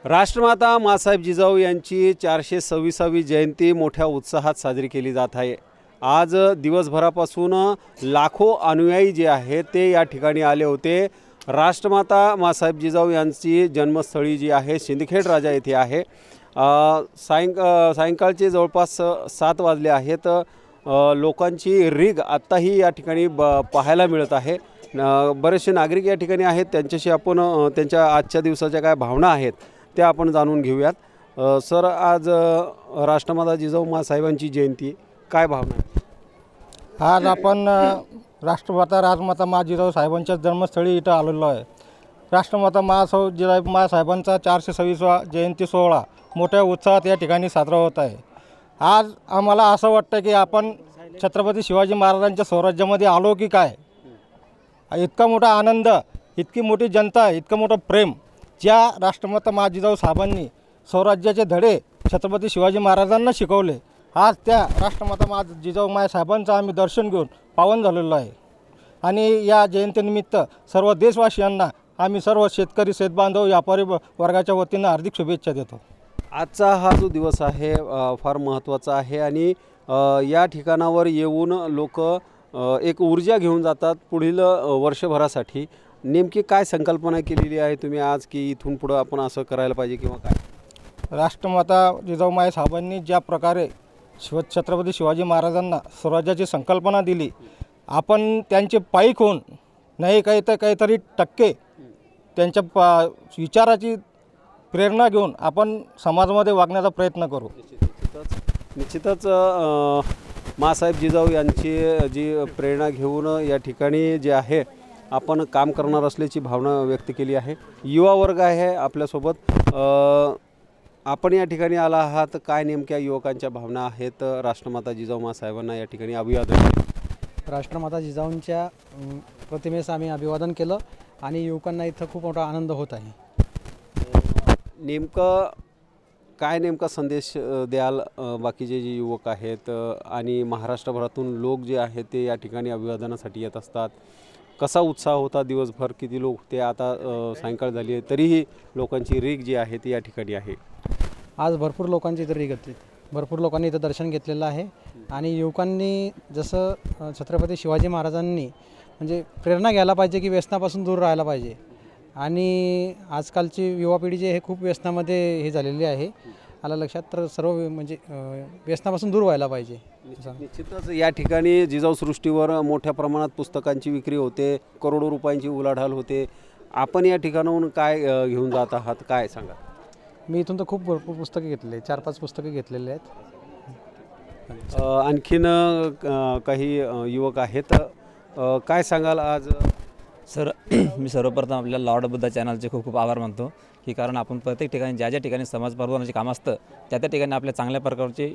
राष्ट्रमाता माँसाहेब जिजाऊ यांची 426वी जयंती मोठ्या उत्साहात साजरी केली जात आहे। आज दिवसभरापासून लाखो अनुयायी जे आहेत ते या ठिकाणी आले होते। राष्ट्रमाता माँसाहेब जिजाऊ यांची जन्मस्थळी जी आहे सिंदखेड राजा येथे आहे। सायंकाळचे जवळपास 7 वाजले आहेत। लोकांची रीग आत्ताही या ठिकाणी पाहायला मिळत आहे। बरेचसे नागरिक या ठिकाणी आहेत, त्यांच्याशी आपण त्यांच्या आजच्या दिवसाच्या काय भावना आहेत त्या आपण जाणून घेऊयात। सर, आज राष्ट्रमाता जिजाऊ माँसाहेबांची जयंती, काय भावना आहे? आज आपण राष्ट्रमाता राजमाता मा जिजाऊ साहेबांच्या जन्मस्थळी इथं आलेलो आहे। राष्ट्रमाता जिजाऊ माँसाहेबांचा 426वा जयंती सोहळा मोठ्या उत्साहात या ठिकाणी साजरा होत आहे। आज आम्हाला असं वाटतं की आपण छत्रपती शिवाजी महाराजांच्या स्वराज्यामध्ये आलो की काय। इतका मोठा आनंद, इतकी मोठी जनता, इतकं मोठं प्रेम ज्या राष्ट्रमाता मा जिजाऊ साहेबांनी स्वराज्याचे धडे छत्रपती शिवाजी महाराजांना शिकवले, आज त्या राष्ट्रमाता मा जिजाऊ साहेबांचं आम्ही दर्शन घेऊन पावन झालेलो आहे। आणि या जयंतीनिमित्त सर्व देशवासियांना आम्ही सर्व शेतकरी, शेतबांधव, व्यापारी वर्गाच्या वतीनं हार्दिक शुभेच्छा देतो। आजचा हा जो दिवस आहे फार महत्त्वाचा आहे आणि या ठिकाणावर येऊन लोक एक ऊर्जा घेऊन जातात पुढील वर्षभरासाठी। नेमकी काय संकल्पना केलेली आहे तुम्ही आज की इथून पुढं आपण असं करायला पाहिजे किंवा काय? राष्ट्रमाता जिजाऊ साहेबांनी ज्या प्रकारे छत्रपती शिवाजी महाराजांना स्वराज्याची संकल्पना दिली, आपण त्यांचे पाईक होऊन नाही काही तर काहीतरी टक्के त्यांच्या विचाराची प्रेरणा घेऊन आपण समाजामध्ये वागण्याचा प्रयत्न करू। निश्चितच माँसाहेब जिजाऊ यांची जी प्रेरणा घेऊन या ठिकाणी जे आहे आपण काम करणार असल्याची भावना व्यक्त केली आहे। युवा वर्ग आहे आपल्यासोबत। आपण या ठिकाणी आला आहात, काय नेमक्या युवकांच्या भावना आहेत? राष्ट्रमाता जिजाऊ माँसाहेबांना या ठिकाणी अभिवादन। राष्ट्रमाता जिजाऊंच्या प्रतिमेस आम्ही अभिवादन केलं आणि युवकांना इथं खूप मोठा आनंद होत आहे। नेमका संदेश द्याल बाकीचे जे युवक आहेत आणि महाराष्ट्रभरातून लोक जे आहेत ते या ठिकाणी अभिवादनासाठी येत असतात? कसा उत्साह होता दिवसभर? किती लोक ते? आता सायंकाळ झाली आहे तरीही लोकांची रीग जी आहे ती या ठिकाणी आहे। आज भरपूर लोकांची इथं रीग होती, भरपूर लोकांनी इथं दर्शन घेतलेलं आहे। आणि युवकांनी जसं छत्रपती शिवाजी महाराजांनी म्हणजे प्रेरणा घ्यायला पाहिजे की व्यसनापासून दूर राहायला पाहिजे। आणि आजकालची युवा पिढी जे हे खूप व्यसनामध्ये हे झालेली आहे आला लक्षात, तर सर्व म्हणजे व्यसनापासून दूर व्हायला पाहिजे। निश्चितच या ठिकाणी जिजाऊ सृष्टीवर मोठ्या प्रमाणात पुस्तकांची विक्री होते, करोडो रुपयांची उलाढाल होते। आपण या ठिकाणाहून काय घेऊन जात आहात, काय सांगा? मी इथून तर खूप भरपूर पुस्तके घेतलेले, 4-5 पुस्तके घेतलेले आहेत। आणखीन काही युवक आहेत, काय सांगाल आज? सर, मी सर्वप्रथम आपल्या लॉर्ड बुद्धा चॅनलचे खूप खूप आभार मानतो की कारण आपण प्रत्येक ठिकाणी ज्या ठिकाणी समाज प्रबोधनाचे काम असतं त्या ठिकाणी आपल्या चांगल्या प्रकारचे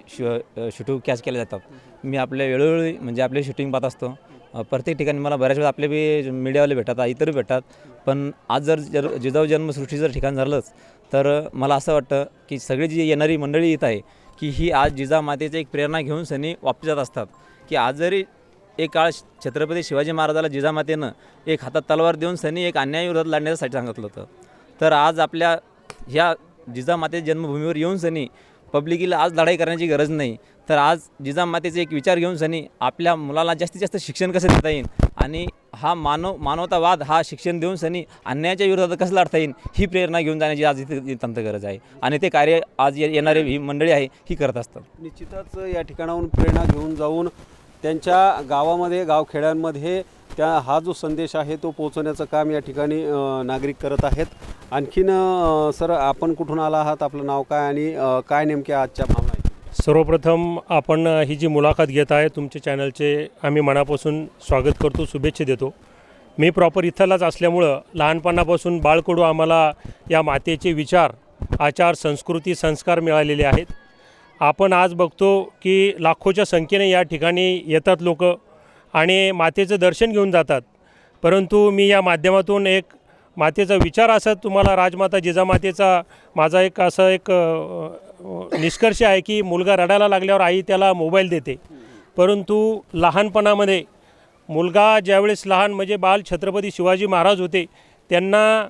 शूटिंग कॅच केले जातात। मी आपल्या वेळोवेळी म्हणजे आपले शूटिंग पाहत असतो। प्रत्येक ठिकाणी मला बऱ्याच वेळा आपले बी मीडियावाले भेटतात, इतरही भेटतात। पण आज जर जिजाऊ जन्मसृष्टी जर ठिकाण झालंच तर मला असं वाटतं की सगळी जी येणारी मंडळी येत आहे की ही आज जिजामातेचं एक प्रेरणा घेऊन सनी वापस जात असतात। की आज जरी एक काळ छत्रपती शिवाजी महाराजाला जिजामातेनं एक हातात तलवार देऊन सनी एक अन्यायाविरोधात लढण्यासाठी सांगितलं होतं, तर आज आपल्या ह्या जिजामातेच्या जन्मभूमीवर येऊन सनी पब्लिकीला आज लढाई करण्याची गरज नाही, तर आज जिजामातेचे एक विचार घेऊन सनी आपल्या मुलाला जास्तीत जास्त शिक्षण कसं देता येईल आणि हा मानवतावाद हा शिक्षण देऊन सनी अन्यायाच्या विरोधात कसं लढता येईल ही प्रेरणा घेऊन जाण्याची आज इथे तंत्र गरज आहे। आणि ते कार्य आज येणारे ही मंडळी आहे ही करत असतात। निश्चितच या ठिकाणाहून प्रेरणा घेऊन जाऊन त्यांच्या गावामध्ये, गावखेड्यांमध्ये हा जो संदेश आहे तो पोहोचवण्याचं काम या ठिकाणी नागरिक करत आहेत। आणखीन सर, आपण कुठून आला आहात, आपलं नाव काय आणि काय नेमक्या आजच्या भावना आहेत? सर्वप्रथम आपण ही जी मुलाखत घेत आहे तुमच्या चॅनलचे आम्ही मनापासून स्वागत करतो, शुभेच्छा देतो। मी प्रॉपर इथलाच असल्यामुळं लहानपणापासून बाळकडू आम्हाला या मातेचे विचार, आचार, संस्कृती, संस्कार मिळालेले आहेत। आपण आज बघतो की लाखोच्या संख्येने या ठिकाणी येतात लोक आणि मातेचं दर्शन घेऊन जातात। परंतु मी या माध्यमातून एक मातेचा विचार असा तुम्हाला राजमाता जिजामातेचा माझा एक असं एक निष्कर्ष आहे की मुलगा रडायला लागल्यावर आई त्याला मोबाईल देते, परंतु लहानपणामध्ये मुलगा ज्यावेळेस लहान म्हणजे बाल छत्रपती शिवाजी महाराज होते त्यांना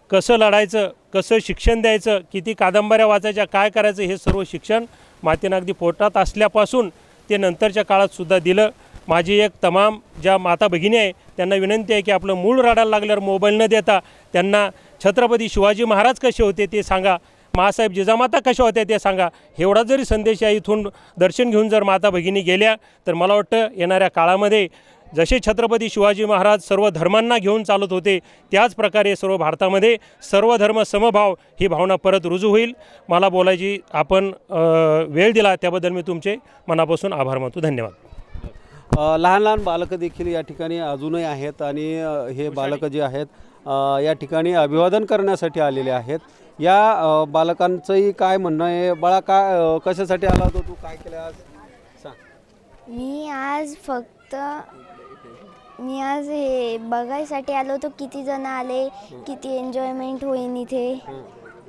कसं लढायचं, कसं शिक्षण द्यायचं, किती कादंबऱ्या वाचायच्या, काय करायचं, हे सर्व शिक्षण मातेनं अगदी पोटात असल्यापासून ते नंतरच्या काळातसुद्धा दिलं. माझी एक तमाम ज्या माता भगिनी आहे त्यांना विनंती आहे की आपलं मूळ रडायला लागल्यावर मोबाईल न देता त्यांना छत्रपती शिवाजी महाराज कसे होते ते सांगा, मासाहेब जिजामाता कशा होत्या ते सांगा. एवढा जरी संदेश आहे, इथून दर्शन घेऊन जर माता भगिनी गेल्या तर मला वाटतं येणाऱ्या काळामध्ये जसे छत्रपती शिवाजी महाराज सर्व धर्मांना घेऊन चालत होते त्याच प्रकारे सर्व भारतामध्ये सर्व धर्म समभाव ही भावना परत रुजू होईल. मला बोलायची आपण वेळ दिला त्याबद्दल मी तुमचे मनापासून आभार मानतो. धन्यवाद. लहान लहान बालकं देखील या ठिकाणी अजूनही आहेत आणि हे बालकं जे आहेत या ठिकाणी अभिवादन करण्यासाठी आलेले आहेत. या बालकांचंही काय म्हणणं आहे? बाळा, काय कशासाठी आला होता तू, काय केलं आज सांग. मी आज हे बघायसाठी आलो होतो, किती जण आले, किती एन्जॉयमेंट होईन इथे,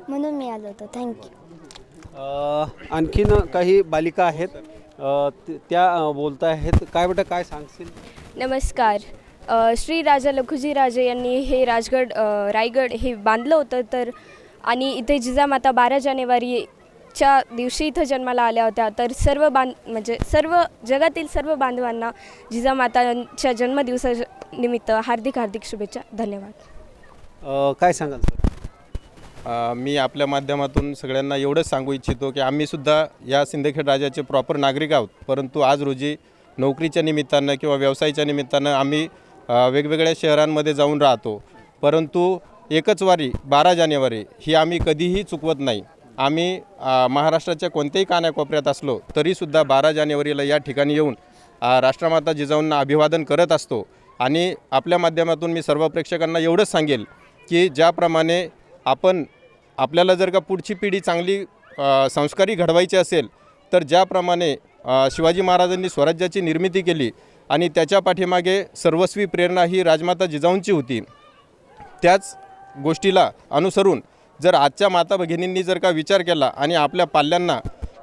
म्हणून मी आलो होतो. थँक्यू. आणखीन काही बालिका आहेत त्या बोलत आहेत. काय बेटा, काय सांगशील? नमस्कार. श्री राजा लखुजी राजे यांनी हे रायगड हे बांधलं होतं. तर आणि इथे जिजामाता 12 जानेवारीच्या दिवशी इथं जन्माला आल्या होत्या. तर सर्व जगातील सर्व बांधवांना जिजामातांच्या जन्मदिवसानिमित्त हार्दिक हार्दिक शुभेच्छा. धन्यवाद. काय सांगाल सर? मी आपल्या माध्यमातून सगळ्यांना एवढंच सांगू इच्छितो की आम्हीसुद्धा या सिंदखेड राजाचे प्रॉपर नागरिक आहोत, परंतु आज रोजी नोकरीच्या निमित्तानं किंवा व्यवसायाच्या निमित्तानं आम्ही वेगवेगळ्या शहरांमध्ये जाऊन राहतो. परंतु एकच वारी 12 जानेवारी ही आम्ही कधीही चुकवत नाही. आम्ही महाराष्ट्राच्या कोणत्याही कानाकोपऱ्यात असलो तरीसुद्धा 12 जानेवारीला या ठिकाणी येऊन राष्ट्रमाता जिजाऊंना अभिवादन करत असतो. आणि आपल्या माध्यमातून मी सर्व प्रेक्षकांना एवढंच सांगेल की ज्याप्रमाणे आपल्याला जर का पुढची पिढी चांगली संस्कारी घडवायची असेल तर ज्याप्रमाणे शिवाजी महाराजांनी स्वराज्याची निर्मिती केली आणि त्याच्या पाठीमागे सर्वस्वी प्रेरणा ही राजमाता जिजाऊंची होती, त्याच गोष्टीला अनुसरून जर आजच्या माता भगिनींनी जर का विचार केला आणि आपल्या पाल्यांना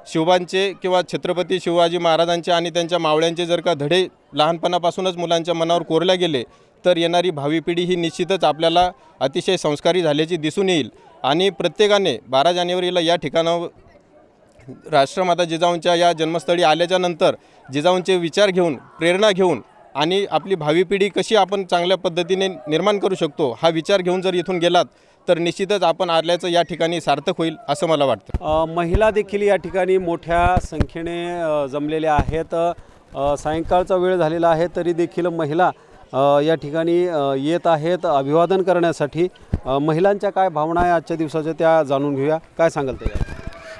शिवबांचे किंवा छत्रपती शिवाजी महाराजांचे आणि त्यांच्या मावळ्यांचे जर का धडे लहानपणापासूनच मुलांच्या मनावर कोरले गेले तर येणारी भावी पिढी ही निश्चितच आपल्याला अतिशय संस्कारी झाल्याची दिसून येईल. आणि प्रत्येकाने 12 जानेवारीला या ठिकाणावर राष्ट्रमाता जिजाऊंच्या या जन्मस्थळी आल्याच्या नंतर जिजाऊंचे विचार घेऊन, प्रेरणा घेऊन आणि आपली भावी पिढी कशी आपण चांगल्या पद्धतीने निर्माण करू शकतो हा विचार घेऊन जर इथून गेलात तर निश्चितच आपण आल्याचं या ठिकाणी सार्थक होईल असं मला वाटतं. महिला देखील या ठिकाणी मोठ्या संख्येने जमलेल्या आहेत. सायंकाळचा वेळ झालेला आहे तरी देखील महिला या ठिकाणी येत आहेत अभिवादन करण्यासाठी. महिलांच्या काय भावना आहे आजच्या दिवसाच्या त्या जाणून घेऊया. काय सांगाल ते?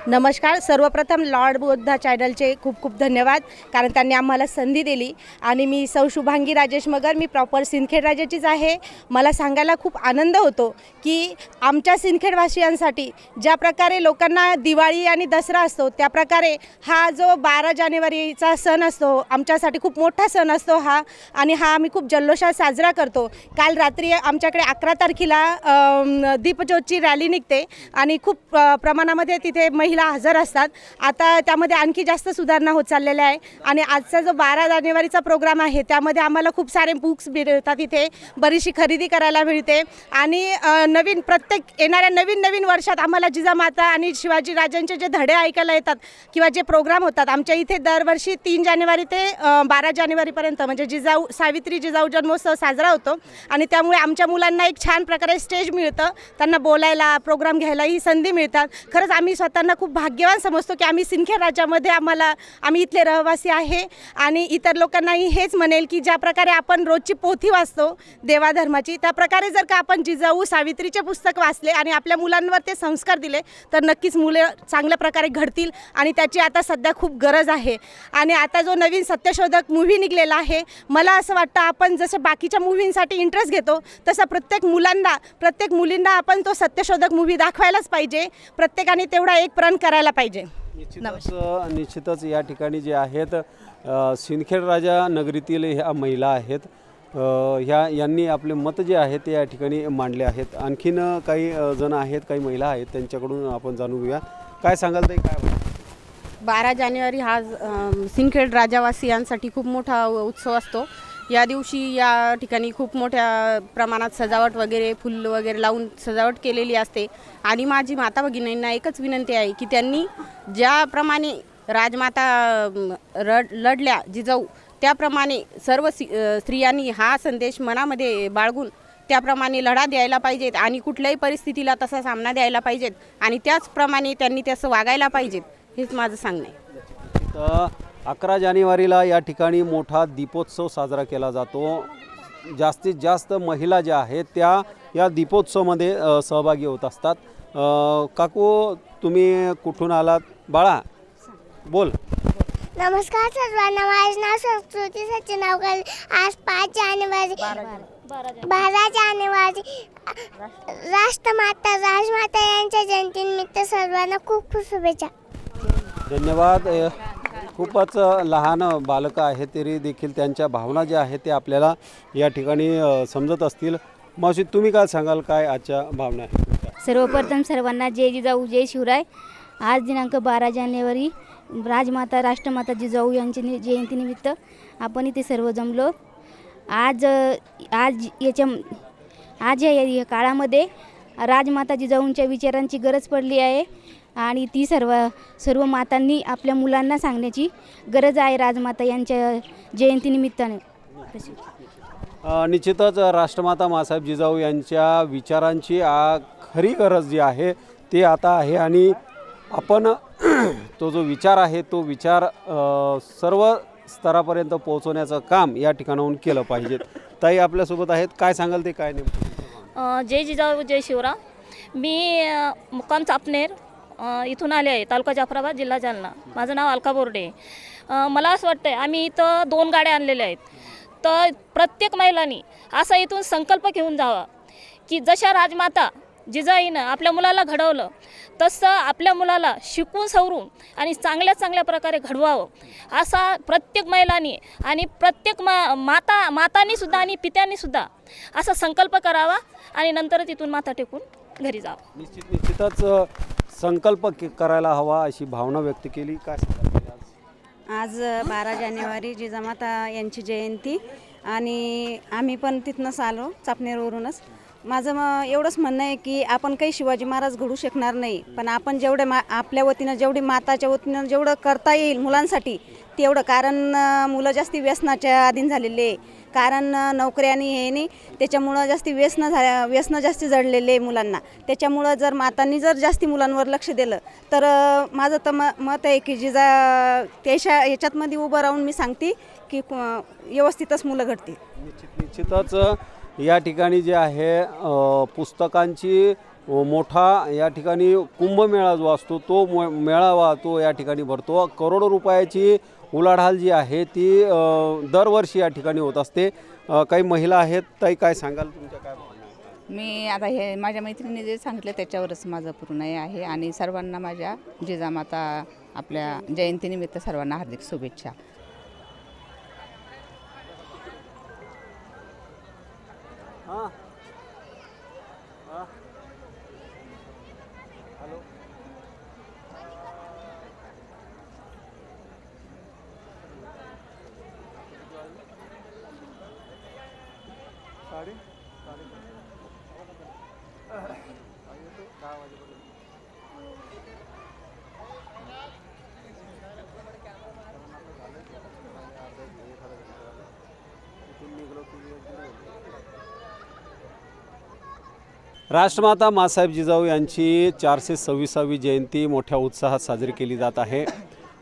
नमस्कार. सर्वप्रथम लॉर्ड बुद्धा चॅनलचे खूप खूप धन्यवाद, कारण त्यांनी आम्हाला संधी दिली. आणि मी सौ शुभांगी राजेश मगर, मी प्रॉपर सिंदखेड राजाचीच आहे. मला सांगायला खूप आनंद होतो की आमच्या सिंदखेडवासियांसाठी ज्या प्रकारे लोकांना दिवाळी आणि दसरा असतो त्या प्रकारे हा जो 12 जानेवारीचा सण असतो आमच्यासाठी खूप मोठा सण असतो हा. आणि हा आम्ही खूप जल्लोषात साजरा करतो. काल रात्री आमच्याकडे 11 तारखेला दीपज्योतची रॅली निघते आणि खूप प्रमाणामध्ये तिथे महिला हजर असतात. आता त्यामध्ये आणखी जास्त सुधारणा होत चाललेल्या आहे. आणि आजचा जो 12 जानेवारीचा प्रोग्राम आहे त्यामध्ये आम्हाला खूप सारे बुक्स मिळतात, इथे बरीचशी खरेदी करायला मिळते. आणि नवीन प्रत्येक येणाऱ्या नवीन वर्षात आम्हाला जिजामाता आणि शिवाजी राजांचे जे धडे ऐकायला येतात किंवा जे प्रोग्राम होतात आमच्या इथे दरवर्षी 3 जानेवारी ते 12 जानेवारीपर्यंत म्हणजे सावित्री जिजाऊ जन्मोत्सव साजरा होतो. आणि त्यामुळे आमच्या मुलांना एक छान प्रकारे स्टेज मिळतं, त्यांना बोलायला, प्रोग्राम घ्यायला ही संधी मिळतात. खरंच आम्ही स्वतःना खूप भाग्यवान समजतो की आम्ही सिंदखेड राज्यामध्ये आम्ही इथले रहिवासी आहे. आणि इतर लोकांनाही हेच म्हणेल की ज्या प्रकारे आपण रोजची पोथी वाचतो देवाधर्माची, त्या प्रकारे जर का आपण जिजाऊ सावित्रीचे पुस्तक वाचले आणि आपल्या मुलांवर ते संस्कार दिले तर नक्कीच मुले चांगल्या प्रकारे घडतील. आणि त्याची आता सध्या खूप गरज आहे. आणि आता जो नवीन सत्यशोधक मूव्ही निघलेला आहे, मला असं वाटतं आपण जसं बाकीच्या मूव्हींसाठी इंटरेस्ट घेतो तसं प्रत्येक मुलींना आपण तो सत्यशोधक मूव्ही दाखवायलाच पाहिजे. प्रत्येकाने तेवढा एक प्रण करायला पाहिजे. निश्चितच या ठिकाणी जे आहेत सिंदखेड राजा नगरीतील ह्या महिला आहेत, यांनी आपले मत जे आहे ते या ठिकाणी मांडले आहेत. आणखीन काही जण आहेत, काही महिला आहेत, त्यांच्याकडून आपण जाणून घेऊया. काय सांगाल ते? काय 12 जानेवारी हा सिंदखेड राजावासियांसाठी खूप मोठा उत्सव असतो. या दिवशी या ठिकाणी खूप मोठ्या प्रमाणात सजावट वगैरे फुलं वगैरे लावून सजावट केलेली असते आणि माझी माता भगिनींना एकच विनंती आहे की त्यांनी ज्याप्रमाणे राजमाता लढल्या जिजाऊ त्याप्रमाणे सर्व स्त्रियांनी हा संदेश मनामध्ये बाळगून त्याप्रमाणे लढा द्यायला पाहिजेत आणि कुठल्याही परिस्थितीला तसा सामना द्यायला पाहिजेत आणि त्याचप्रमाणे त्यांनी तसं वागायला पाहिजेत, हेच माझं सांगणं आहे. तर 11 जानेवारीला या ठिकाणी मोठा दीपोत्सव साजरा केला जातो. जास्तीत जास्त महिला ज्या आहेत त्या या दीपोत्सवामध्ये सहभागी होत असतात. काकू, तुम्ही कुठून आलात? बाळा बोल. नमस्कार सर्वांना, माझे नाव संस्कृती सचिन अवघड. आज 5 जानेवारी 12 जानेवारी राष्ट्रमाता राजमाता यांच्या जयंतीनिमित्त सर्वांना खूप खूप शुभेच्छा. धन्यवाद. खूपच लहान बालकं आहेत तरी देखील त्यांच्या भावना ज्या आहेत ते आपल्याला या ठिकाणी समजत असतील. मावशी, तुम्ही काय सांगाल, काय आजच्या भावना आहेत? सर्वप्रथम सर्वांना जय जिजाऊ जय शिवराय. आज दिनांक 12 जानेवारी राजमाता राष्ट्रमाता जिजाऊ यांच्या जयंतीनिमित्त आपण इथे सर्व जमलो. आज या काळामध्ये राजमाता जिजाऊंच्या विचारांची गरज पडली आहे आणि ती सर्व मातांनी आपल्या मुलांना सांगण्याची गरज आहे राजमाता यांच्या जयंतीनिमित्ताने. निश्चितच राष्ट्रमाता मासाहेब जिजाऊ यांच्या विचारांची खरी गरज जी आहे ते आता आहे आणि आपण तो जो विचार आहे तो विचार सर्व स्तरापर्यंत पोहोचवण्याचं काम या ठिकाणाहून केलं पाहिजे. ताई आपल्यासोबत आहेत, काय सांगाल ते काय नेमकं? जय जिजाऊ जय शिवराय. मी मुक्काम चापनेर इथून आले आहे, तालुका जाफराबाद, जिल्हा जालना. माझं नाव अलका बोर्डे. मला असं वाटतं आहे आम्ही इथं 2 गाड्या आणलेल्या आहेत. तर प्रत्येक महिलांनी असा इथून संकल्प घेऊन जावा की जशा राजमाता जिजाईनं आपल्या मुलाला घडवलं तसं आपल्या मुलाला शिकून सवरून आणि चांगल्या चांगल्या प्रकारे घडवावं असा प्रत्येक महिलांनी आणि प्रत्येक मातांनी सुद्धा आणि पित्यांनीसुद्धा असा संकल्प करावा आणि नंतर तिथून माथा टेकून घरी जावं. निश्चितच संकल्प करायला हवा अशी भावना व्यक्त केली. काय आज 12 जानेवारी जिजामाता यांची जयंती आणि आम्ही पण तिथनंच आलो, चापनेरवरूनच. माझं एवढंच म्हणणं आहे की आपण काही शिवाजी महाराज घडू शकणार नाही, पण आपण जेवढे आपल्या वतीनं जेवढी माताच्या वतीनं जेवढं करता येईल मुलांसाठी तेवढं. कारण मुलं जास्ती व्यसनाच्या अधीन झालेले, कारण नोकऱ्यानी हे नाही त्याच्यामुळं जास्ती व्यसन जास्ती जडलेले मुलांना. त्याच्यामुळं जर मातांनी जर जास्ती मुलांवर लक्ष दिलं तर माझं तर मत आहे की त्याच्या ह्याच्यातमध्ये उभं राहून मी सांगते की व्यवस्थितच मुलं घडतील. निश्चितच या ठिकाणी जे आहे पुस्तकांची मोठा या ठिकाणी कुंभमेळा जो असतो तो मेळावा तो या ठिकाणी भरतो. करोडो रुपयाची उलाढाल जी आहे ती दरवर्षी या ठिकाणी होत असते. काही महिला आहेत, ताई काय सांगाल, तुमच्या काय भावना आहेत? मी आता हे माझ्या मैत्रिणीने जे सांगितलं त्याच्यावरच माझं पूर्ण आहे आणि सर्वांना माझ्या जिजामाता आपल्या जयंतीनिमित्त सर्वांना हार्दिक शुभेच्छा. राष्ट्रमाता मासाहेब जिजाऊ यांची 426वी जयंती मोठ्या उत्साहात साजरी केली जात आहे.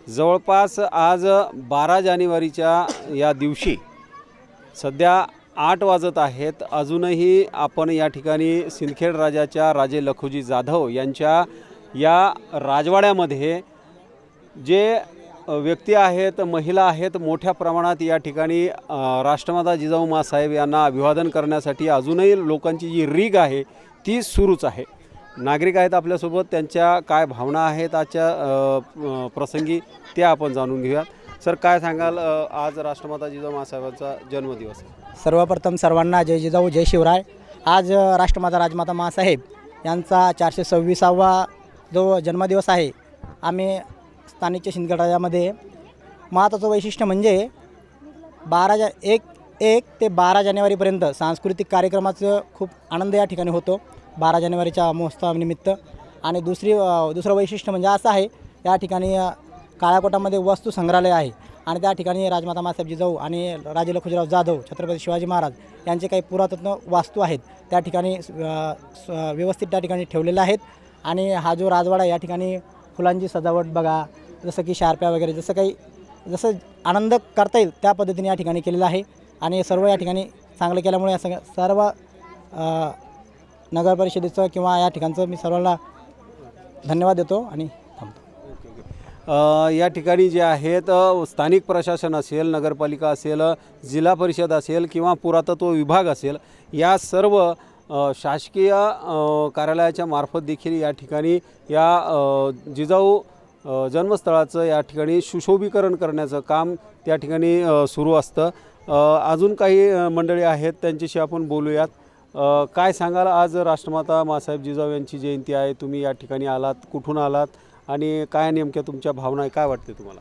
जवळपास आज 12 जानेवारीच्या या दिवशी सध्या 8 वाजत आहेत. अजूनही आपण या ठिकाणी सिंदखेड राजाच्या राजे लखुजी जाधव यांच्या या राजवाड्यामध्ये जे व्यक्ती आहेत, महिला आहेत, मोठ्या प्रमाणात या ठिकाणी राष्ट्रमाता जिजाऊ मासाहेब यांना अभिवादन करण्यासाठी अजूनही लोकांची जी रीग आहे ती सुरूच आहे. नागरिक आहेत आपल्यासोबत, त्यांच्या काय भावना आहेत आजच्या प्रसंगी ते आपण जाणून घेऊयात. सर, काय सांगाल, आज राष्ट्रमाता जिजाऊ मासाहेबांचा जन्मदिवस आहे. सर्वप्रथम सर्वांना जय जिजाऊ जय शिवराय. आज राष्ट्रमाता राजमाता मासाहेब यांचा 426वा जो जन्मदिवस आहे. आम्ही स्थानिकच्या सिंदखेड राजामध्ये महत्त्वाचं वैशिष्ट्य म्हणजे 1 ते 12 जानेवारीपर्यंत सांस्कृतिक कार्यक्रमाचं खूप आनंद या ठिकाणी होतो 12 जानेवारीच्या महोत्सवानिमित्त. आणि दुसरं वैशिष्ट्य म्हणजे असं आहे, या ठिकाणी काळाकोटामध्ये वस्तू संग्रहालय आहे आणि त्या ठिकाणी राजमाता मासाहेब जिजाऊ आणि राजे लखुजीराव जाधव, छत्रपती शिवाजी महाराज यांचे काही पुरातत्व वास्तू आहेत त्या ठिकाणी व्यवस्थित त्या ठिकाणी ठेवलेल्या आहेत. आणि हा जो राजवाडा या ठिकाणी फुलांची सजावट बघा, जसं की शार्प्या वगैरे, जसं आनंद करता येईल त्या पद्धतीने या ठिकाणी केलेलं आहे. आणि सर्व या ठिकाणी चांगलं केल्यामुळे सर्व नगर परिषदेचं किंवा या ठिकाणचं मी सर्वांना धन्यवाद देतो आणि थांबतो. या ठिकाणी जे आहेत स्थानिक प्रशासन असेल, नगरपालिका असेल, जिल्हा परिषद असेल किंवा पुरातत्व विभाग असेल, या सर्व शासकीय कार्यालयाच्या मार्फत देखील या ठिकाणी या जिजाऊ जन्मस्थळाचं या ठिकाणी सुशोभीकरण करण्याचं काम त्या ठिकाणी सुरू असतं. अजून काही मंडळी आहेत, त्यांच्याशी आपण बोलूयात. काय सांगाल, आज राष्ट्रमाता मासाहेब जिजाऊ यांची जयंती आहे, तुम्ही या ठिकाणी आलात, कुठून आलात आणि काय नेमक्या तुमच्या भावना आहे, काय वाटते तुम्हाला?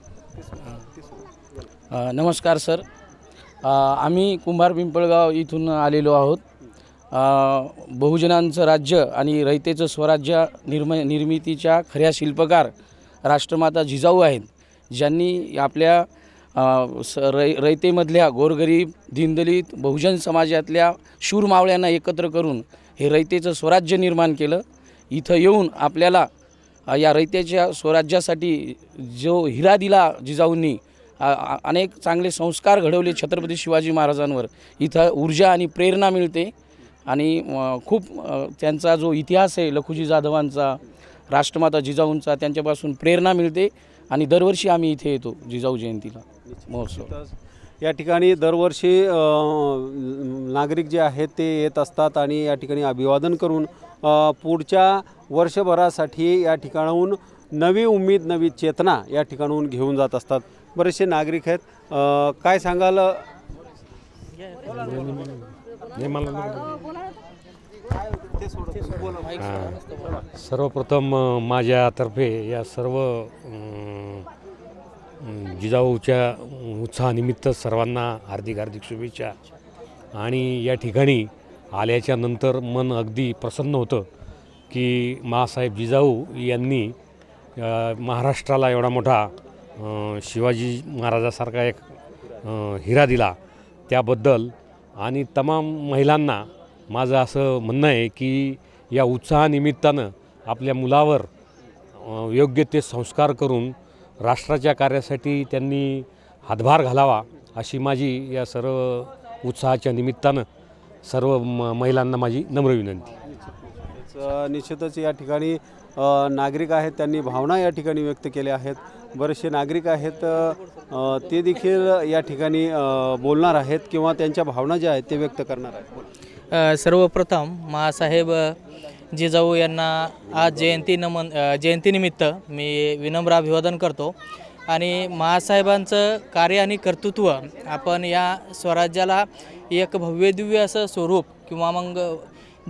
नमस्कार सर, आम्ही कुंभार पिंपळगाव इथून आलेलो आहोत. बहुजनांचं राज्य आणि रयतेचं स्वराज्य निर्मितीच्या खऱ्या शिल्पकार राष्ट्रमाता जिजाऊ आहेत, ज्यांनी आपल्या रयतेमधल्या गोरगरीब, दीनदलित, बहुजन समाजातल्या शूर मावळ्यांना एकत्र करून हे रयतेचं स्वराज्य निर्माण केलं. इथं येऊन आपल्याला या रयतेच्या स्वराज्यासाठी जो हिरा दिला जिजाऊंनी, अनेक चांगले संस्कार घडवले छत्रपती शिवाजी महाराजांवर, इथं ऊर्जा आणि प्रेरणा मिळते. आणि खूप त्यांचा जो इतिहास आहे लखुजी जाधवांचा, राष्ट्रमाता जिजाऊंचा, त्यांच्यापासून प्रेरणा मिळते. आणि दरवर्षी आम्ही इथे येतो जिजाऊ जयंतीला महोत्सव. या ठिकाणी दरवर्षी नागरिक जे आहेत ते येत असतात आणि या ठिकाणी अभिवादन करून पुढच्या वर्षभरासाठी या ठिकाणाहून नवी उमेद, नवी चेतना या ठिकाणाहून घेऊन जात असतात. बरेचसे नागरिक आहेत, काय सांगाल? सर्वप्रथम माझ्यातर्फे या सर्व जिजाऊच्या उत्साहानिमित्त सर्वांना हार्दिक हार्दिक शुभेच्छा. आणि या ठिकाणी आल्याच्या नंतर मन अगदी प्रसन्न होतं की माँसाहेब जिजाऊ यांनी महाराष्ट्राला एवढा मोठा शिवाजी महाराजासारखा एक हिरा दिला त्याबद्दल. आणि तमाम महिलांना माझं असं म्हणणं आहे की या उत्साहानिमित्तानं आपल्या मुलावर योग्य ते संस्कार करून राष्ट्राच्या कार्यासाठी त्यांनी हातभार घालावा, अशी माझी या सर्व उत्साहाच्या निमित्तानं सर्व महिलांना माझी नम्र विनंती. निश्चितच या ठिकाणी नागरिक आहेत, त्यांनी भावना या ठिकाणी व्यक्त केल्या आहेत. बरेचसे नागरिक आहेत, ते देखील या ठिकाणी बोलणार आहेत किंवा त्यांच्या भावना ज्या आहेत ते व्यक्त करणार आहेत. सर्वप्रथम माँसाहेब जिजाऊ यांना आज जयंतीनिमित्त मी विनम्र अभिवादन करतो. आणि माँसाहेबांचं कार्य आणि कर्तृत्व आपण या स्वराज्याला एक भव्यदिव्य असं स्वरूप किंवा मग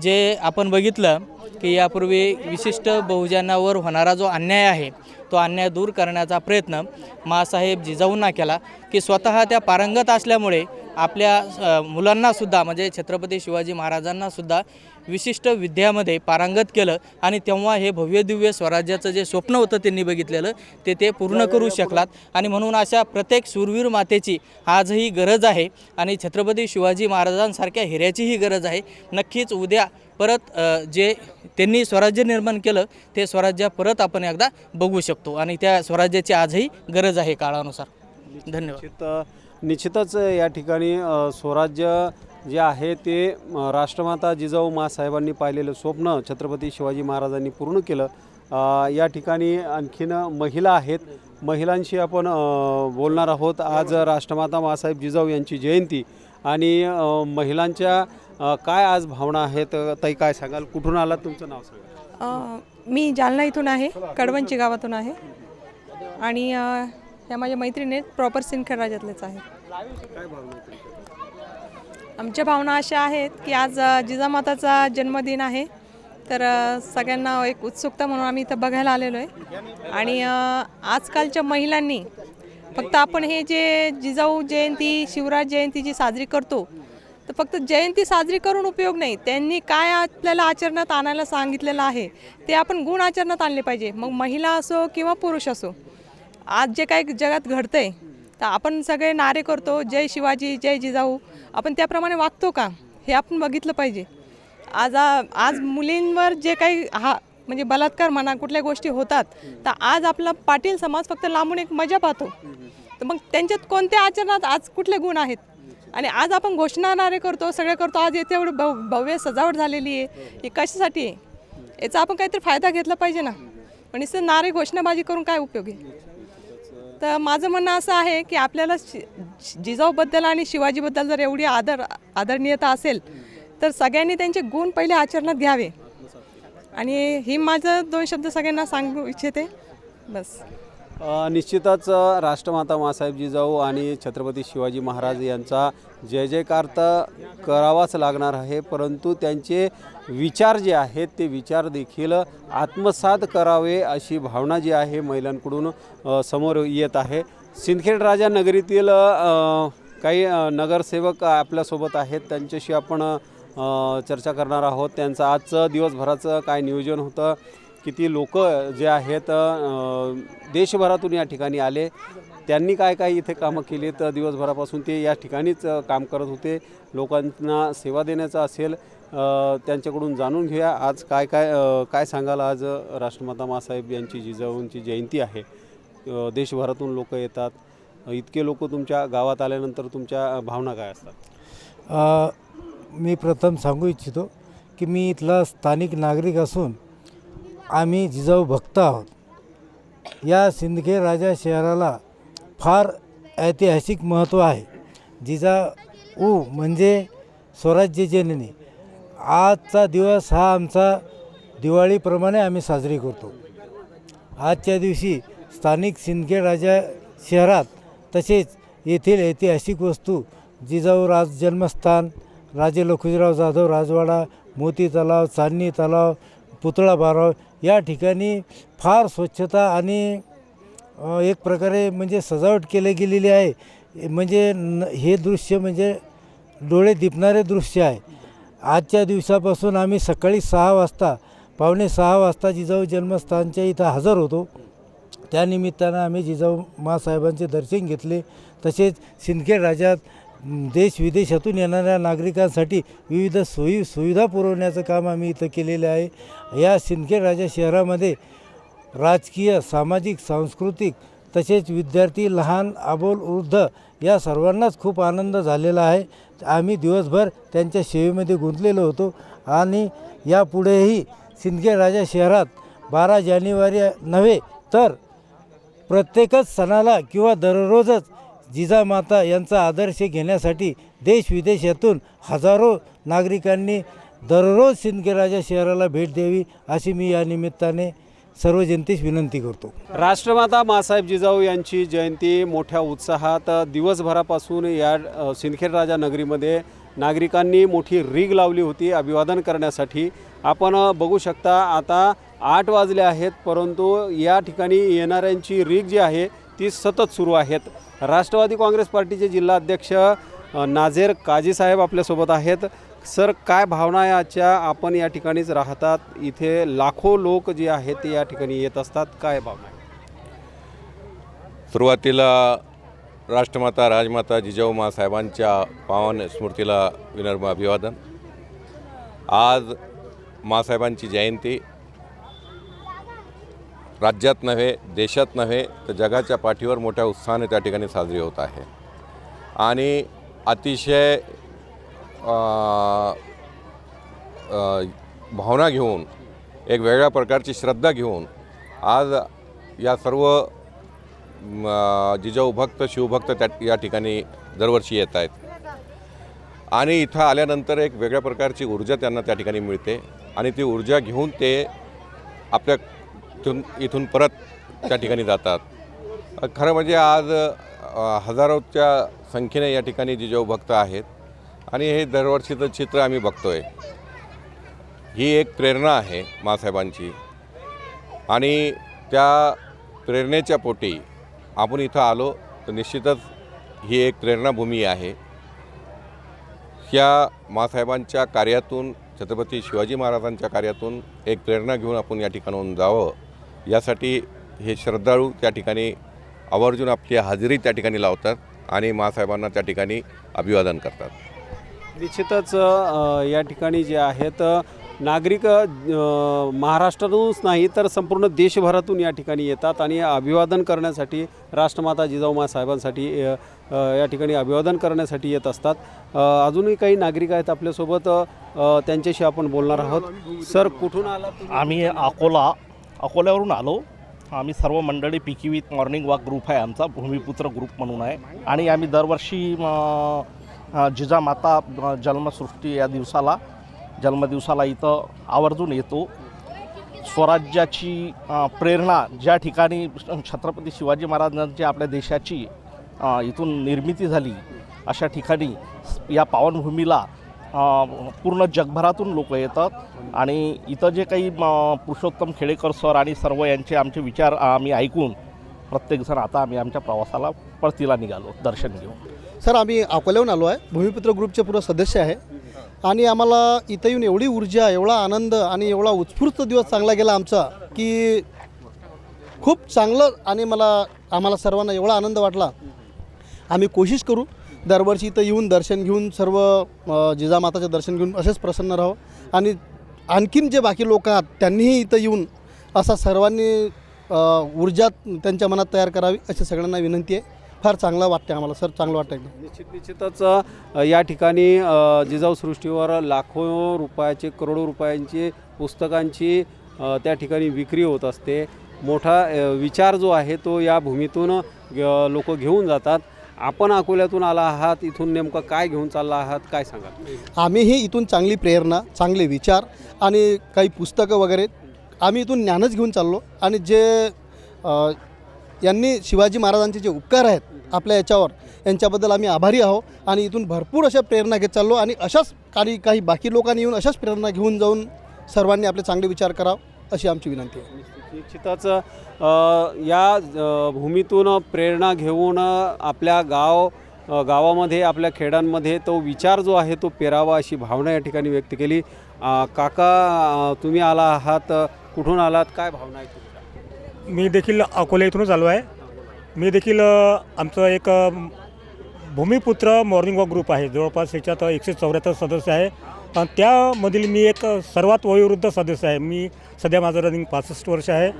जे आपण बघितलं की यापूर्वी विशिष्ट बहुजनावर होणारा जो अन्याय आहे तो अन्याय दूर करण्याचा प्रयत्न माँसाहेब जिजाऊंना केला की स्वतः त्या पारंगत असल्यामुळे आपल्या मुलांनासुद्धा म्हणजे छत्रपती शिवाजी महाराजांनासुद्धा विशिष्ट विद्यामध्ये पारंगत केलं. आणि तेव्हा हे भव्यदिव्य स्वराज्याचं जे स्वप्न होतं त्यांनी बघितलेलं ते पूर्ण करू शकलात. आणि म्हणून अशा प्रत्येक शूरवीर मातेची आजही गरज आहे आणि छत्रपती शिवाजी महाराजांसारख्या हिऱ्याचीही गरज आहे. नक्कीच उद्या परत जे त्यांनी स्वराज्य निर्माण केलं ते स्वराज्य परत आपण एकदा बघू शकतो आणि त्या स्वराज्याची आजही गरज आहे काळानुसार. धन्यवाद. निश्चितच या ठिकाणी स्वराज्य जे आहे ते राष्ट्रमाता जिजाऊ माँसाहेबांनी पाहिलेलं स्वप्न छत्रपती शिवाजी महाराजांनी पूर्ण केलं. या ठिकाणी आणखीन महिला आहेत, महिलांशी आपण बोलणार आहोत. आज राष्ट्रमाता माँसाहेब जिजाऊ यांची जयंती आणि महिलांच्या काय आज भावना आहेत? ताई काय सांगाल, कुठून आलात, तुमचं नाव सांगा. मी जालना इथून आहे, कडवंची गावातून आहे आणि ह्या माझ्या मैत्रिणी प्रॉपर सिंदखेड राज्यातलेच आहेत. आमच्या भावना अशा आहेत की आज जिजामाताचा जन्मदिन आहे, तर सगळ्यांना एक उत्सुकता म्हणून आम्ही इथं बघायला आलेलो आहे. आणि आजकालच्या महिलांनी फक्त आपण हे जे जिजाऊ जयंती शिवराज जयंती जी साजरी करतो तर फक्त जयंती साजरी करून उपयोग नाही, त्यांनी काय आपल्याला आचरणात आणायला सांगितलेलं आहे ते आपण गुण आचरणात आणले पाहिजे. मग महिला असो किंवा पुरुष असो, आज जे काही जगात घडतंय तर आपण सगळे नारे करतो जय शिवाजी जय जिजाऊ, आपण त्याप्रमाणे वागतो का हे आपण बघितलं पाहिजे. आज मुलींवर जे काही म्हणजे बलात्कार म्हणा कुठल्या गोष्टी होतात तर आज आपला पाटील समाज फक्त लांबून एक मजा पाहतो. तर मग त्यांच्यात कोणत्या आचरणात आज कुठले गुण आहेत? आणि आज आपण घोषणा नारे करतो, सगळे करतो, आज येथे एवढी भव्य सजावट झालेली आहे, ही कशासाठी आहे? याचा आपण काहीतरी फायदा घेतला पाहिजे ना. पण नुसतं नारे घोषणाबाजी करून काय उपयोग आहे? तर माझं म्हणणं असं आहे की आपल्याला जिजाऊबद्दल आणि शिवाजीबद्दल जर एवढी आदरणीयता असेल तर सगळ्यांनी त्यांचे गुण पहिले आचरणात घ्यावे. आणि ही माझं 2 शब्द सगळ्यांना सांगू इच्छिते बस. निश्चितच राष्ट्रमाता माँसाहेब जिजाऊ आणि छत्रपती शिवाजी महाराज यांचा जय जयकार तर करावाच लागणार आहे, परंतु त्यांचे विचार जे आहेत ते विचार देखील आत्मसात करावे अशी भावना जी आहे महिलांकडून समोर येत आहे. सिंदखेड राजा नगरीतील काही नगरसेवक आपल्यासोबत आहेत, त्यांच्याशी आपण चर्चा करणार आहोत. त्यांचं आजचं दिवसभराचं काय नियोजन होतं, किती लोक जे आहेत देशभरातून या ठिकाणी आले, त्यांनी काय काय इथे कामं केली, तर दिवसभरापासून ते या ठिकाणीच काम करत होते. लोकांना सेवा देण्याचं असेल त्यांच्याकडून जाणून घेऊया आज काय सांगाल. आज राष्ट्रमाता माँसाहेब यांची जिजाऊंची जयंती आहे, देशभरातून लोक येतात, इतके लोक तुमच्या गावात आल्यानंतर तुमच्या भावना काय असतात? मी प्रथम सांगू इच्छितो की मी इथला स्थानिक नागरिक असून आम्ही जिजाऊ भक्त आहोत. या सिंदखेड राजा शहराला फार ऐतिहासिक महत्त्व आहे. जिजाऊ म्हणजे स्वराज्य जननी. आजचा दिवस हा आमचा दिवाळीप्रमाणे आम्ही साजरी करतो. आजच्या दिवशी स्थानिक सिंदखेड राजा शहरात तसेच येथील ऐतिहासिक वस्तू जिजाऊ जन्मस्थान, राजे लखुजीराव जाधव राजवाडा, मोती तलाव, चांदणी तलाव, पुतळा बाराव या ठिकाणी फार स्वच्छता आणि एक प्रकारे म्हणजे सजावट केली गेलेली आहे. म्हणजे हे दृश्य म्हणजे डोळे दिपणारे दृश्य आहे. आजच्या दिवसापासून आम्ही सकाळी 6 वाजता 5:45 वाजता जिजाऊ जन्मस्थानच्या इथं हजर होतो. त्यानिमित्तानं आम्ही जिजाऊ माँसाहेबांचे दर्शन घेतले. तसेच सिंदखेड राज्यात देश विदेशातून येणाऱ्या नागरिकांसाठी विविध सुविधा पुरवण्याचं काम आम्ही इथं केलेलं आहे. या सिंदखेड राजा शहरामध्ये राजकीय, सामाजिक, सांस्कृतिक तसेच विद्यार्थी, लहान अबोल, वृद्ध या सर्वांनाच खूप आनंद झालेला आहे. आम्ही दिवसभर त्यांच्या सेवेमध्ये गुंतलेलो होतो आणि यापुढेही सिंदखेड राजा शहरात 12 जानेवारी नव्हे तर प्रत्येकच सणाला किंवा दररोजच जिजामाता यांचा आदर्श घेण्यासाठी देश विदेशातून हजारो नागरिकांनी दररोज सिंदखेड राजा शहराला भेट द्यावी अशी मी या निमित्ताने सर्व जनतेस विनंती करतो. राष्ट्रमाता माँसाहेब जिजाऊ यांची जयंती मोठ्या उत्साहात दिवसभरापासून या सिंदखेड राजा नगरीमध्ये नागरिकांनी मोठी रीग लावली होती अभिवादन करण्यासाठी. आपण बघू शकता आता 8 वाजले आहेत, परंतु या ठिकाणी येणाऱ्यांची रीग जी आहे ती सतत सुरू आहेत. राष्ट्रवादी काँग्रेस पार्टीचे जिल्हा अध्यक्ष नाझेर काजी साहेब आपल्यासोबत आहेत. सर, काय भावना आहे आजच्या? आपण या ठिकाणीच राहतात, इथे लाखो लोक जे आहेत ते या ठिकाणी येत असतात, काय भावना आहे? सुरुवातीला राष्ट्रमाता राजमाता जिजाऊ माँसाहेबांच्या पावन स्मृतीला विनम्र अभिवादन. आज माँसाहेबांची जयंती राज्यात नव्हे, देशात नव्हे तर जगाच्या पाठीवर मोठ्या उत्साहाने त्या ठिकाणी साजरी होत आहे. आणि अतिशय भावना घेऊन, एक वेगळ्या प्रकारची श्रद्धा घेऊन आज या सर्व जिजाऊ भक्त, शिवभक्त या ठिकाणी दरवर्षी येत आहेत. आणि इथं आल्यानंतर एक वेगळ्या प्रकारची ऊर्जा त्यांना त्या ठिकाणी मिळते आणि ती ऊर्जा घेऊन ते आपल्या इथून परत त्या ठिकाणी जातात. खरं म्हणजे आज हजारोच्या संख्येने या ठिकाणी जिजाऊ भक्त आहेत आणि हे दरवर्षीचं चित्र आम्ही बघतो आहे. ही एक प्रेरणा आहे माँसाहेबांची आणि त्या प्रेरणेच्या पोटी आपण इथं आलो तर निश्चितच ही एक प्रेरणाभूमी आहे. ह्या माँसाहेबांच्या कार्यातून, छत्रपती शिवाजी महाराजांच्या कार्यातून एक प्रेरणा घेऊन आपण या ठिकाणाहून जावं, यासाठी हे श्रद्धाळू त्या ठिकाणी आवर्जून आपली हजेरी त्या ठिकाणी लावतात आणि माँसाहेबांना त्या ठिकाणी अभिवादन करतात. निश्चितच या ठिकाणी जे आहेत नागरिक महाराष्ट्रातूनच नाही तर संपूर्ण देशभरातून या ठिकाणी येतात आणि अभिवादन करण्यासाठी, राष्ट्रमाता जिजाऊ साहेबांसाठी या ठिकाणी अभिवादन करण्यासाठी येत असतात. अजूनही काही नागरिक आहेत आपल्यासोबत, त्यांच्याशी आपण बोलणार आहोत. सर, कुठून आला? आम्ही अकोल्यावरून आलो. आम्ही सर्व मंडळी Peaky with morning walk group आहे आमचा, भूमिपुत्र ग्रुप म्हणून आहे. आणि आम्ही दरवर्षी जिजामाता जन्मसृष्टी या जन्मदिवसाला इथं आवर्जून येतो. स्वराज्याची प्रेरणा ज्या ठिकाणी छत्रपती शिवाजी महाराजांची आपल्या देशाची इथून निर्मिती झाली, अशा ठिकाणी या पावनभूमीला पूर्ण जगभरातून लोक येतात. आणि इथं जे काही पुरुषोत्तम खेडेकर सर आणि सर्व यांचे आमचे विचार आम्ही ऐकून प्रत्येकजण आता आम्ही आमच्या प्रवासाला परतीला निघालो दर्शन घेऊन. सर, आम्ही अकोल्याहून आलो आहे. भूमिपुत्र ग्रुपचे पूर्ण सदस्य आहे आणि आम्हाला इथं येऊन एवढी ऊर्जा, एवढा आनंद आणि एवढा उत्स्फूर्त दिवस चांगला गेला आमचा की खूप चांगलं. आणि आम्हाला सर्वांना एवढा आनंद वाटला. आम्ही कोशिश करू दरवर्षी इथं येऊन दर्शन घेऊन, सर्व जिजामाताचं दर्शन घेऊन असेच प्रसन्न राहावं. आणि आणखीन जे बाकी लोक आहेत त्यांनीही इथं येऊन असा सर्वांनी ऊर्जा त्यांच्या मनात तयार करावी अशी सगळ्यांना विनंती आहे. फार चांगलं वाटतं आम्हाला सर, चांगलं वाटतं एकदम. निश्चितच या ठिकाणी जिजाऊ सृष्टीवर लाखो रुपयाचे, करोडो रुपयांची पुस्तकांची त्या ठिकाणी विक्री होत असते. मोठा विचार जो आहे तो या भूमीतून लोक घेऊन जातात. आपण अकोल्यातून आला आहात, इथून नेमकं काय घेऊन चालला आहात, काय सांगाल? आम्हीही इथून चांगली प्रेरणा, चांगले विचार आणि काही पुस्तकं वगैरे आम्ही इथून ज्ञानच घेऊन चाललो. आणि जे यांनी शिवाजी महाराजांचे जे उपकार आहेत आपल्या याच्यावर, यांच्याबद्दल आम्ही आभारी आहोत. आणि इथून भरपूर अशा प्रेरणा घेत चाललो आणि अशाच काही बाकी लोकांनी येऊन अशाच प्रेरणा घेऊन जाऊन सर्वांनी आपले चांगले विचार करावं अशी आमची विनंती आहे. निश्चितच या भूमीतून प्रेरणा घेऊन आपल्या गावामध्ये, आपल्या खेड्यांमध्ये तो विचार जो आहे तो पेरावा अशी भावना या ठिकाणी व्यक्त केली. काका, तुम्ही आला आहात, कुठून आलात, काय भावना आहे तुमच्या? मी देखील अकोला इथूनच आलो आहे. मी देखील आमचं एक भूमिपुत्र मॉर्निंग वॉक ग्रुप आहे, जवळपास याच्यात 174 सदस्य आहे. त्यामधील मी एक सर्वात वयोवृद्ध सदस्य आहे. मी सध्या माझं रनिंग 65 वर्ष आहे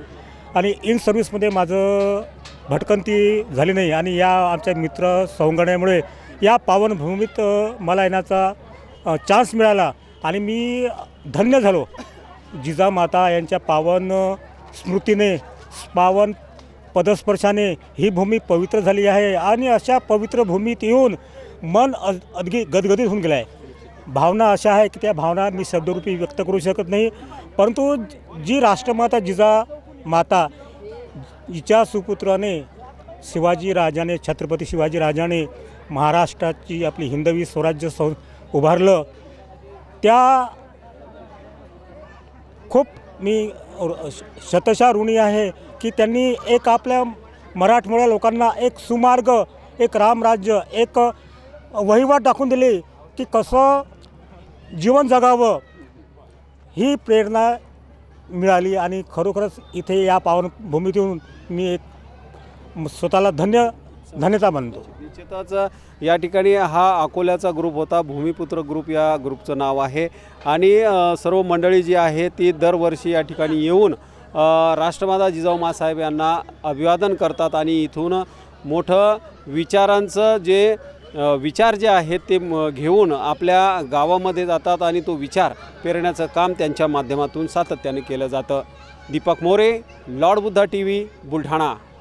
आणि इन सर्व्हिसमध्ये माझं भटकंती झाली नाही. आणि या आमच्या मित्र सौंगण्यामुळे या पावनभूमीत मला येण्याचा चान्स मिळाला आणि मी धन्य झालो. जिजामाता यांच्या पावन स्मृतीने, पावन पदस्पर्शाने ही भूमी पवित्र झाली आहे. आणि अशा पवित्र भूमीत येऊन मन अगदी गदगदित होऊन गेलं आहे. भावना अशा आहे की त्या भावना मी शब्दरूपी व्यक्त करू शकत नाही. परंतु जी राष्ट्रमाता जिजामाता हिच्या सुपुत्राने शिवाजी राजाने, छत्रपती शिवाजी राजाने महाराष्ट्राची आपली हिंदवी स्वराज्य उभारलं, त्या खूप मी शतशः ऋणी आहे की त्यांनी एक आपल्या मराठमोळ्या लोकांना एक सुमार्ग, एक रामराज्य, एक वहिवाट दाखवून दिली की कसं जीवन जगावं, ही प्रेरणा मिळाली. खरोखरच इथे या पावनभूमीतून मी एक स्वतःला धन्यता मानतो. निश्चितच या ठिकाणी हा अकोल्याचा ग्रुप होता, भूमिपुत्र ग्रुप या ग्रुपचं नाव आहे. आणि सर्व मंडळी जी आहे ती दरवर्षी या ठिकाणी येऊन राष्ट्रमाता जिजाऊ माँसाहेब यांना अभिवादन करतात आणि इथून मोठं विचारांचं विचार जे आहेत ते घेऊन आपल्या गावामध्ये जातात आणि तो विचार पेरण्याचं काम त्यांच्या माध्यमातून सातत्याने केलं जातं. Deepak More, Lord Buddha TV, Buldhana.